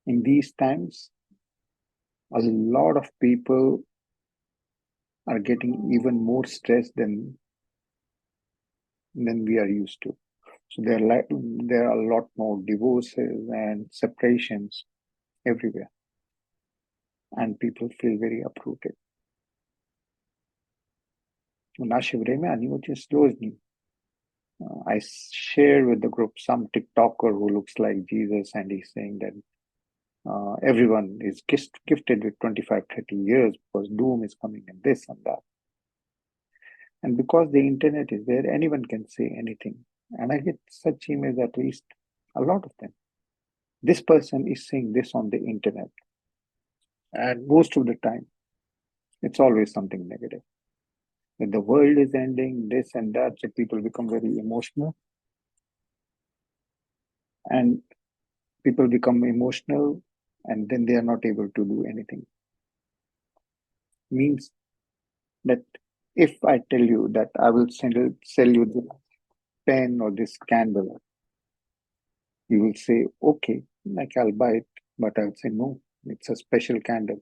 in these times, a lot of people are getting even more stressed than we are used to. So there are a lot more divorces and separations everywhere, and people feel very uprooted. В наше время они очень сложные. I shared with the group some TikToker who looks like Jesus, and he's saying that everyone is gifted with 25, 30 years because doom is coming and this and that. And because the internet is there, anyone can say anything. And I get such emails, at least a lot of them. This person is saying this on the internet. And most of the time, it's always something negative. That the world is ending, this and that, so people become very emotional. And people become emotional, and then they are not able to do anything. Means that if I tell you that I will sell you this pen or this candle, you will say, okay, like I'll buy it, but I'll say, no, it's a special candle.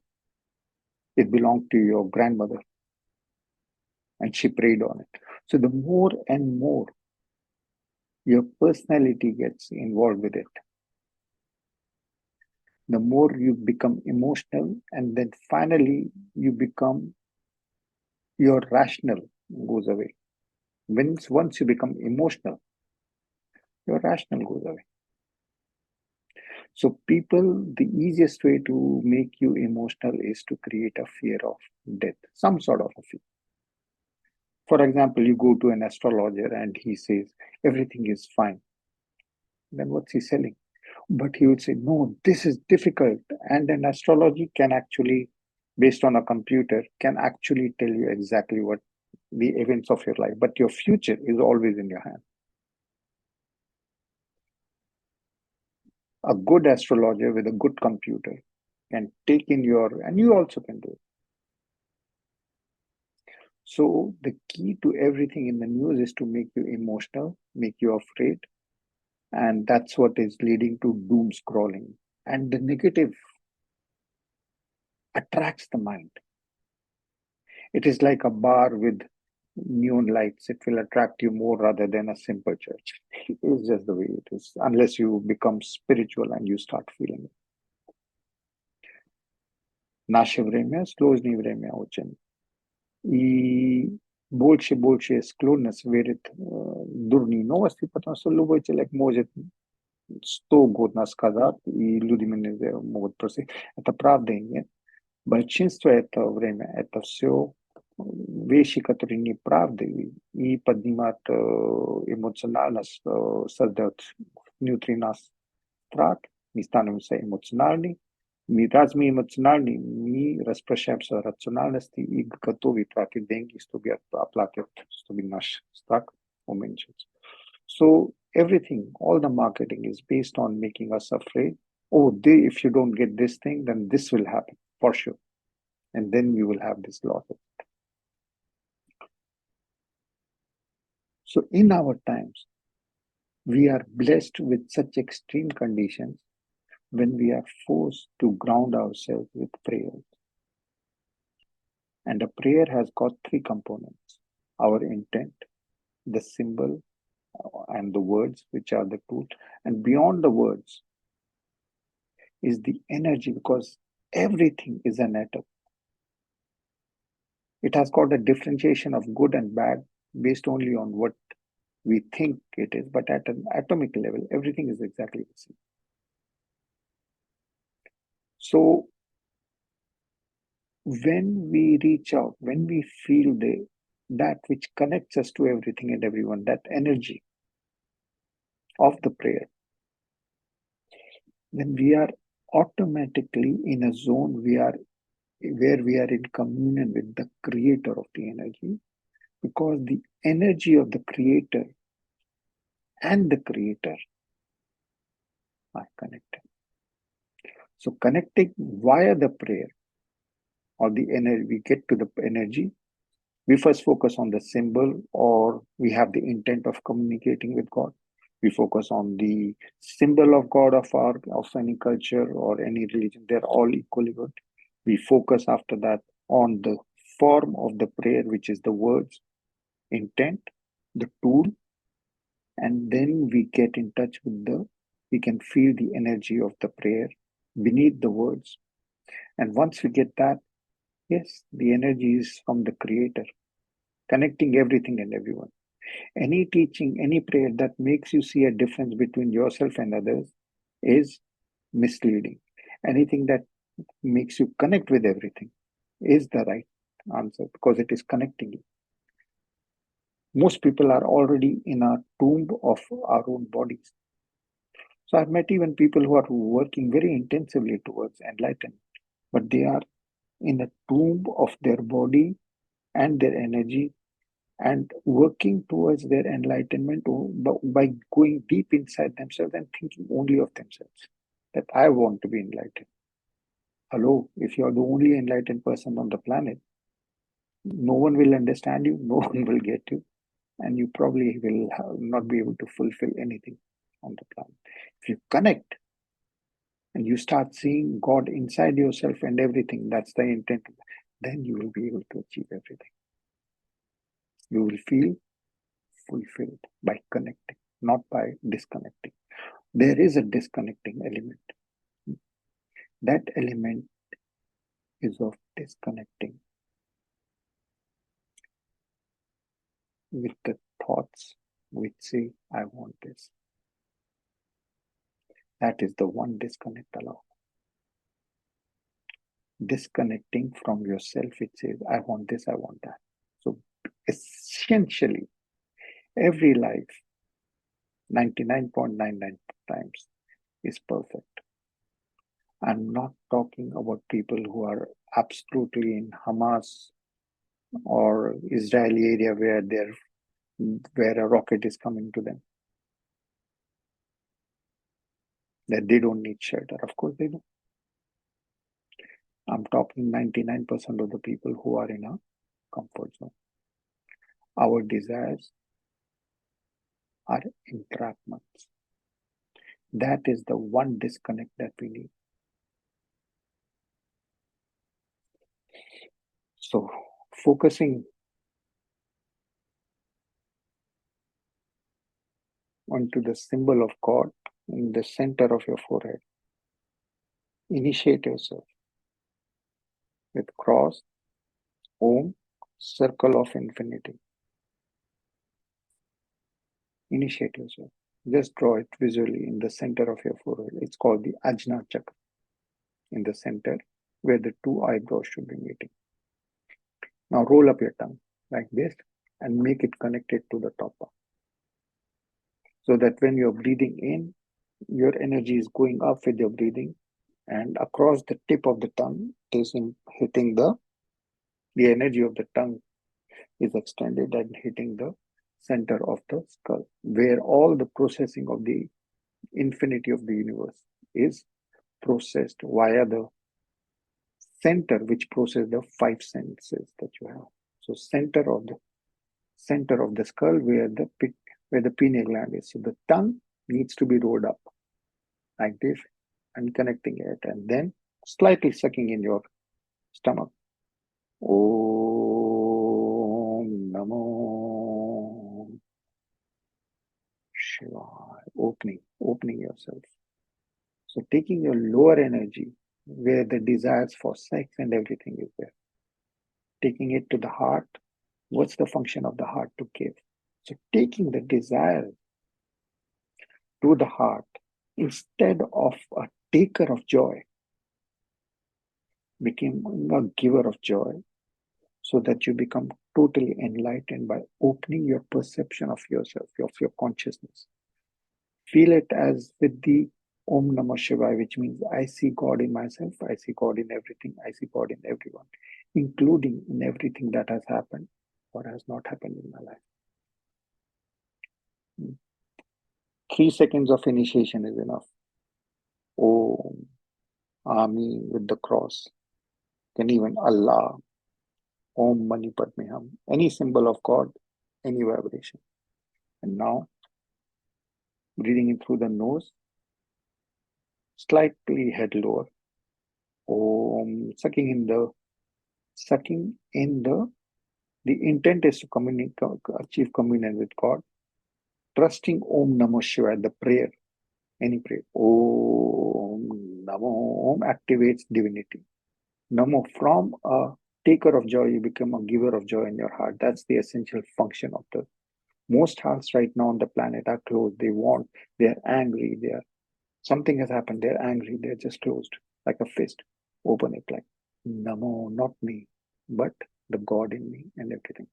It belonged to your grandmother, and she prayed on it. So the more and more your personality gets involved with it, the more you become emotional, and then finally your rational goes away. Once you become emotional, your rational goes away. So people, the easiest way to make you emotional is to create a fear of death, some sort of a fear. For example, you go to an astrologer and he says, everything is fine. Then what's he selling? But he would say, no, this is difficult. And an astrology can actually, based on a computer, can actually tell you exactly what the events of your life. But your future is always in your hand. A good astrologer with a good computer can take in and you also can do it. So the key to everything in the news is to make you emotional, make you afraid. And that's what is leading to doom scrolling. And the negative attracts the mind. It is like a bar with neon lights. It will attract you more rather than a simple church. It's just the way it is, unless you become spiritual and you start feeling it. Наше время сложное время очень. И больше склонность верить дурные новости, потому что любой человек может 100 год сказать, и люди меня могут просить. Это правда и нет. Большинство этого время это все вещи, которые неправды, и поднимают эмоциональность, создают внутри нас страх, мы становимся эмоциональны, раз мы эмоциональны, мы распрощаемся рациональности и готовы тратить деньги, чтобы оплатить, чтобы наш страх уменьшится. So everything, all the marketing is based on making us afraid. Oh, if you don't get this thing, then this will happen for sure. And then you will have this loss. So in our times, we are blessed with such extreme conditions when we are forced to ground ourselves with prayers. And a prayer has got three components: our intent, the symbol, and the words, which are the tool. And beyond the words is the energy, because everything is an atom. It has got a differentiation of good and bad based only on what we think it is, but at an atomic level, everything is exactly the same. So when we reach out, when we feel that which connects us to everything and everyone, that energy of the prayer, then we are automatically in a zone where we are in communion with the creator of the energy, because the energy of the creator and the creator are connected. So connecting via the prayer or the energy, we get to the energy. We first focus on the symbol, or we have the intent of communicating with God. We focus on the symbol of God of any culture or any religion. They're all equally good. We focus after that on the form of the prayer, which is the words, intent, the tool, and then we get in touch with we can feel the energy of the prayer beneath the words. And once we get that, yes, the energy is from the Creator, connecting everything and everyone. Any teaching, any prayer that makes you see a difference between yourself and others is misleading. Anything that makes you connect with everything is the right answer because it is connecting you. Most people are already in a tomb of our own bodies. So I've met even people who are working very intensively towards enlightenment, but they are in a tomb of their body and their energy and working towards their enlightenment by going deep inside themselves and thinking only of themselves, that I want to be enlightened. Hello, if you're the only enlightened person on the planet, no one will understand you, no one will get you, and you probably will not be able to fulfill anything on the planet. If you connect and you start seeing God inside yourself and everything, that's the intent, then you will be able to achieve everything. You will feel fulfilled by connecting, not by disconnecting. There is a disconnecting element. That element is of disconnecting with the thoughts which say, I want this. That is the one disconnect allowed. Disconnecting from yourself, it says, I want this, I want that. So essentially, every life, 99.99 times, is perfect. I'm not talking about people who are absolutely in Hamas or Israeli area where a rocket is coming to them. That they don't need shelter. Of course they do. I'm talking 99% of the people who are in a comfort zone. Our desires are entrapments. That is the one disconnect that we need. So focusing onto the symbol of God in the center of your forehead. Initiate yourself with cross, Om, circle of infinity. Initiate yourself. Just draw it visually in the center of your forehead. It's called the Ajna Chakra. In the center, where the two eyebrows should be meeting. Now roll up your tongue like this and make it connected to the top part. So that when you're breathing in, your energy is going up with your breathing, and across the tip of the tongue is hitting the energy of the tongue is extended and hitting the center of the skull, where all the processing of the infinity of the universe is processed via the center, which processes the five senses that you have. So center of the skull where the pineal gland is. So the tongue needs to be rolled up like this and connecting it, and then slightly sucking in your stomach. Om Namo Shivaya. Opening yourself. So taking your lower energy, where the desires for sex and everything is there, taking it to the heart. What's the function of the heart? To give. So taking the desire to the heart instead of a taker of joy, became a giver of joy, so that you become totally enlightened by opening your perception of yourself, of your consciousness. Feel it as with the Om Namah Shivaya, which means I see God in myself, I see God in everything, I see God in everyone, including in everything that has happened or has not happened in my life. 3 seconds of initiation is enough. Om, Ami with the cross, then even Allah, Om Mani Padme Hum, any symbol of God, any vibration. And now Breathing in through the nose, slightly head lower. Om, sucking in the intent is to achieve communion with God. Trusting Om Namo Shivaya, the prayer, any prayer. Om Namo, Om activates divinity. Namo, from a taker of joy, you become a giver of joy in your heart. That's the essential function of the most hearts right now on the planet are closed. They're angry, something has happened, they're angry, they're just closed, like a fist. Open it like Namo, not me, but the God in me and everything.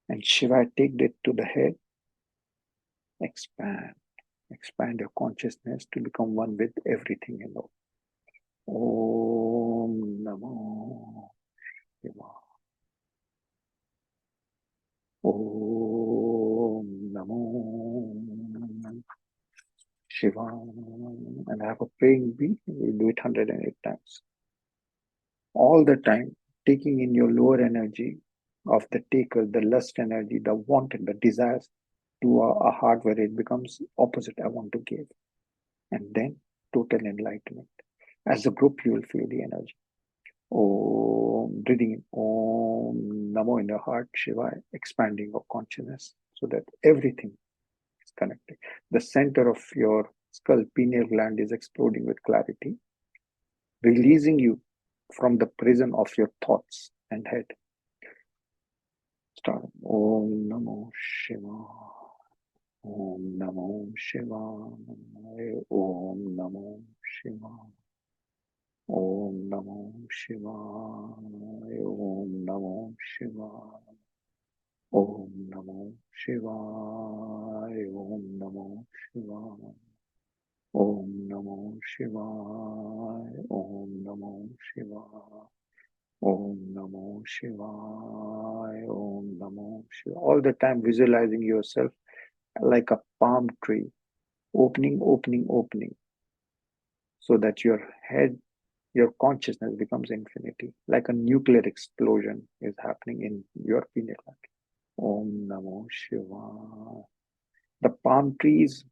And Shiva, take it to the head, expand your consciousness to become one with everything in all. Om Namo Shiva. Om Namo Shiva. And I have a praying beat. We do it 108 times. All the time, taking in your lower energy of the taker, the lust energy, the wanted, the desires, to a heart where it becomes opposite. I want to give. And then total enlightenment. As a group, you will feel the energy. Om, breathing in Om Namo in your heart, Shiva, expanding your consciousness so that everything is connected. The center of your skull, pineal gland, is exploding with clarity, releasing you from the prison of your thoughts and head. Start. Om Namo Shiva. Om Namo Shiva. Om Namo Shiva. Om Namo Shiva. Om Namo Shiva. Om Namo Shiva. Om Namo Shiva. Om Namo Shiva. Om Namo Shiva. Om Namo Shivaya, Om Namo Shivaya. All the time visualizing yourself like a palm tree, opening, so that your head, your consciousness becomes infinity, like a nuclear explosion is happening in your pineal gland. Om Namo Shivaya. The palm trees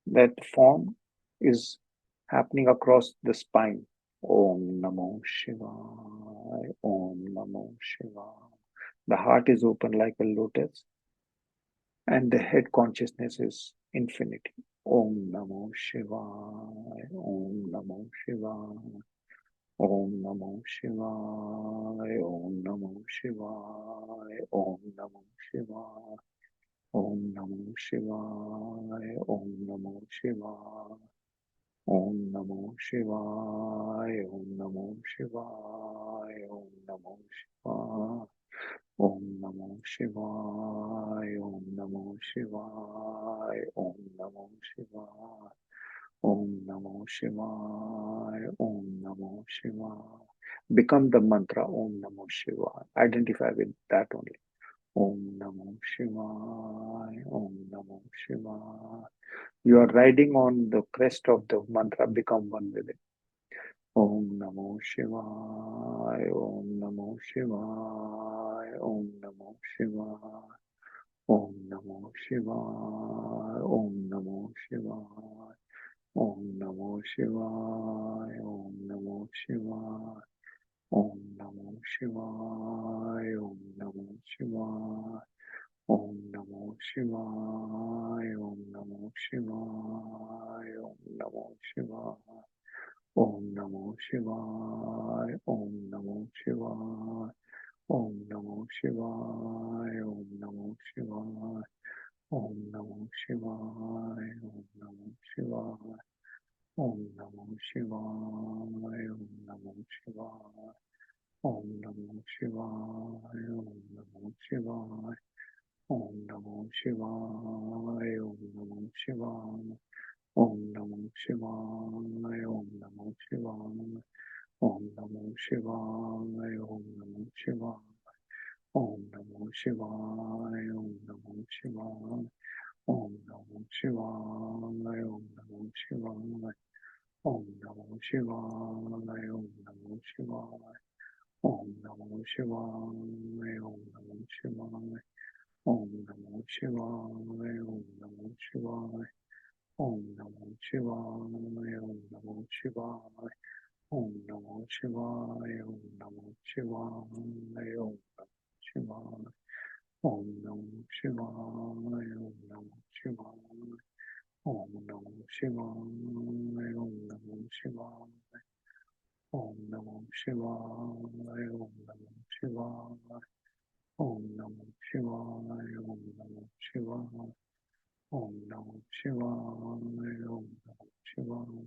that form is happening across the spine. Om Namo Shivaya, Om Namo Shivaya. The heart is open like a lotus, and the head consciousness is infinity. Om Namo Shivaya, Om Namo Shivaya, Om Namo Shivaya, Om Namo Shivaya, Om Namo Shivaya, Om Namo Shivaya, Om Namo Shivaya. Om Namo Shivaya, Om Namo Shivaya, Om Namo Shivaya, Om Namo Shivaya, Om Namo Shivaya, Om Namo Shivaya, Om Namo Shivaya, Om Namo Shivaya. Become the mantra Om Namo Shivaya. Identify with that only. Om Namo Shivaya, Om Namo Shivaya. You are riding on the crest of the mantra, become one with it. Om Namo Shivaya, Om Namo Shivaya, Om Namo Shivaya, Om Namo Shivaya, Om Namo Shivaya, Om Namo Shivaya, Om Namo Shivaya, Om Namo Shivaya, Om Namo Shivaya. Om Namo Shivaya, Om Namo Shivaya, Om Namo Shivaya, Om Namo Shivaya, Om Namo Shivaya, Om Namo Shivaya, Om Namo Shivaya, Om Namo Shivaya, Om Namo Shivaya, Om Namo Shivaya, Om Namo Shivaya, Om Namo Shivaya, Om Namo Shivaya. Om Namo Shivaya, Om Namo Shivaya, Om Namo Shivaya, Om Namo Shivaya, Om Namo Shivaya, Om Namo Shivaya, Om Namo Shivaya, Om Namo Shivaya, Om Namo Shivaya, Om Namo Shivaya, Om Namo Shivaya, Om Namo Shivaya, Om Namo Shivaya, Om Namo Shivaya. Om Namo Shivaya, Om Namo Shivaya, Om Namo Shivaya, Om Namo Shivaya, Om Namo Shivaya, Om Namo Shivaya, Om Namo Shivaya, Om Namo Shivaya, Om Namo Shivaya, Om Namo Shivaya, Om Namo Shivaya, Om Namo Shivaya, Om Namo Shivaya, Om Namo Shivaya, Om Namo Shivaya, Om Namo Shivaya, Om Namo Shivaya,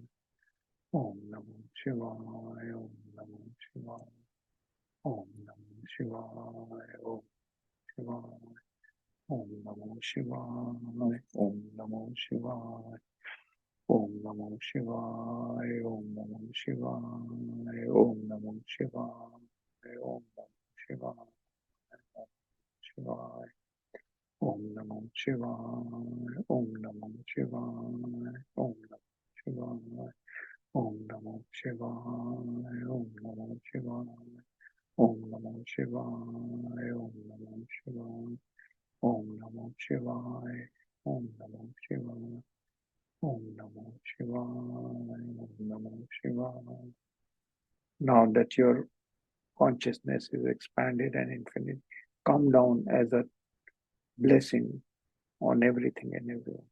Om Namo Shivaya, Om Namo Shivaya, Om Namo Shivaya, Om Shivaya, Om Namo Shivaya, Om Namo Shivaya, Om Namo Shivaya, Om Namo Shivaya, Om Namo Shivaya, Om Namo Shivaya, Shivaya, Om Namo Shivaya, Om Namo Shivaya, Om Namo Shivaya, Om Namo Shivaya, Om Namo Shivaya, Om Namo Shivaya, Om Namo Shivaya, Om Namo Shivaya, Om Namo Shivaya, Om Namo Shivaya, Om Namo Shivaya. Now that your consciousness is expanded and infinite, come down as a blessing on everything and everyone.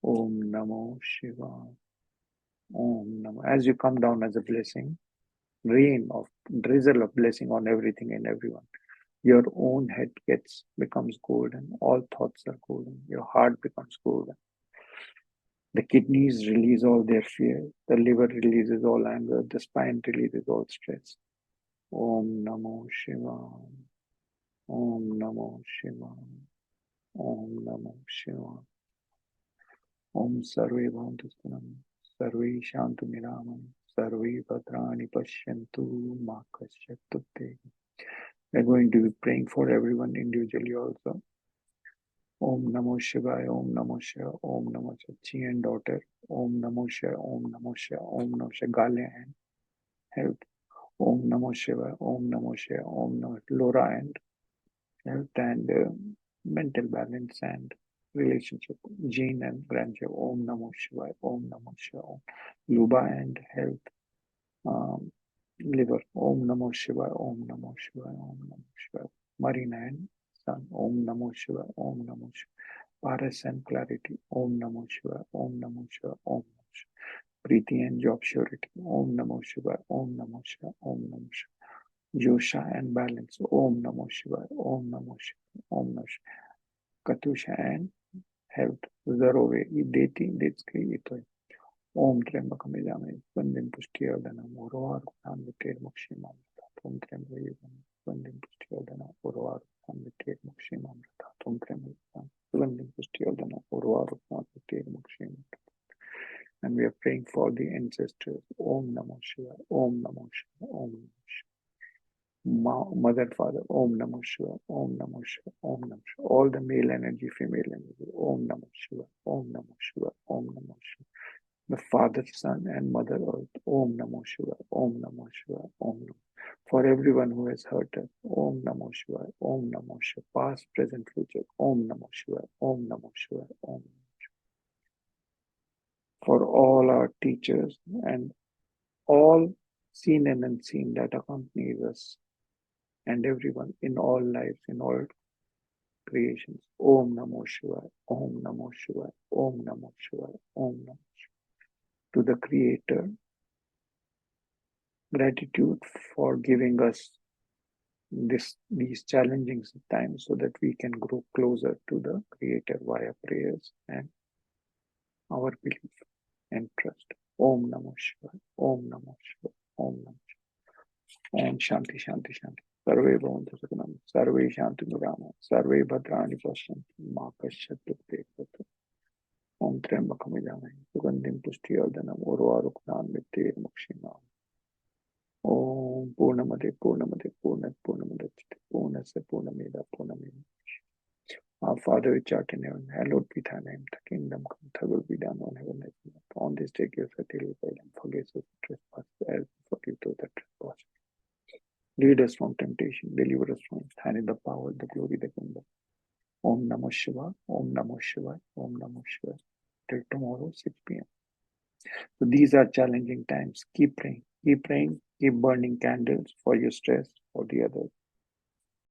Om Namo Shivaya. Om Namo. As you come down as a blessing, rain of drizzle of blessing on everything and everyone. Your own head becomes golden. All thoughts are golden. Your heart becomes golden. The kidneys release all their fear. The liver releases all anger. The spine releases all stress. Om Namo Shivaya. Om Namo Shivaya. Om Namo Shivaya. Om Sarve Bhavantu Sukham. Sarve Shantu Niramam. Sarve Bhadrani Pashyantu Ma Kasyat Tutte. We're going to be praying for everyone individually also. Om Namo Shivaya, Om Namo Shivaya, Om Namo Shivaya, Chi and daughter, Om Namo Shivaya, Om Namo Shivaya, Om Namo Shivaya, Gale and health, Om Namo Shivaya, Om Namo Shivaya, Om Namo Laura and health and mental balance and relationship, Jean and grandchild, Om Namo Shivaya, Om Namo Shivaya, Om Luba and health, liver, Om Namo Shivaya, Om Namo Shivaya, Om Namo Shivaya, Marina and son, Om Namo Shivaya, Om Namo Shivaya. Paras and clarity. Om Namo Shivaya. Om Namo Shivaya. Om Namo Shivaya. Preeti and job surety. Om Namo Shivaya. Om Namo Shivaya. Om Namo Shivaya. Yosha and balance. Om Namo Shivaya. Om Namo Shivaya. Om Namo Shivaya. Katusha and health. Zarove. Ideti. Detski. Itoy. Om Trembakam Yajamhe. Vandim Pushtiyardhanam. Urvarukam Vitir Mokshimam. Om Trembakam Yajamhe. Vandim Pushtiyardhanam. Urvarukam Vitir Mokshimam. Om Trembakam. And we are praying for the ancestors. Om Namo Shivaya, Om Namo Shivaya, Om Namo Shivaya. Mother, Father, Om Namo Shivaya, Om Namo Shivaya, Om Namo Shivaya. All the male energy, female energy, Om Namo Shivaya, Om Namo Shivaya, Om Namo Shivaya. The Father, Son, and Mother Earth, Om Namo Shivaya, Om Namo Shivaya, Om Namo. For everyone who has hurt us, Om Namo Shivaya, Om Namo Shivaya, past, present, future, Om Namo Shivaya, Om Namo Shivaya, Om Namo Shivaya. For all our teachers and all seen and unseen that accompanies us and everyone in all lives, in all creations, Om Namo Shivaya, Om Namo Shivaya, Om Namo Shivaya, Om Namo Shivaya. To the Creator, gratitude for giving us these challenging times so that we can grow closer to the Creator via prayers and our belief and trust. Om Namo Shivaya, Om Namo Shivaya, Om Namo Shivaya. Om Shanti Shanti Shanti. Sarve Bhavantu Sukham. Sarve Shanti Nirama. Sarve Bhadrani Pashyantu Ma Kasyat Tutte. Om Trembakam Yajamhe. Sugandhim Pushtiyardhanam. Urvarukam Vitir Mokshimam. Om Purnamade Purnamade Purnat Purnamudachyate Purnasya Purnamida Purnamida. Our Father which art in heaven, hallowed be thy name. Thy kingdom come, thy will be done on heaven as on earth. On this day give us our daily bread and forgive us our trespasses as we forgive those that trespass. Lead us from temptation, deliver us from thine is the power, the glory, the kingdom. Om Namo Shivaya, Om Namo Shivaya, Om Namo Shivaya. till tomorrow 6 p.m. So these are challenging times. Keep praying, keep praying, keep burning candles for your stress, for the others.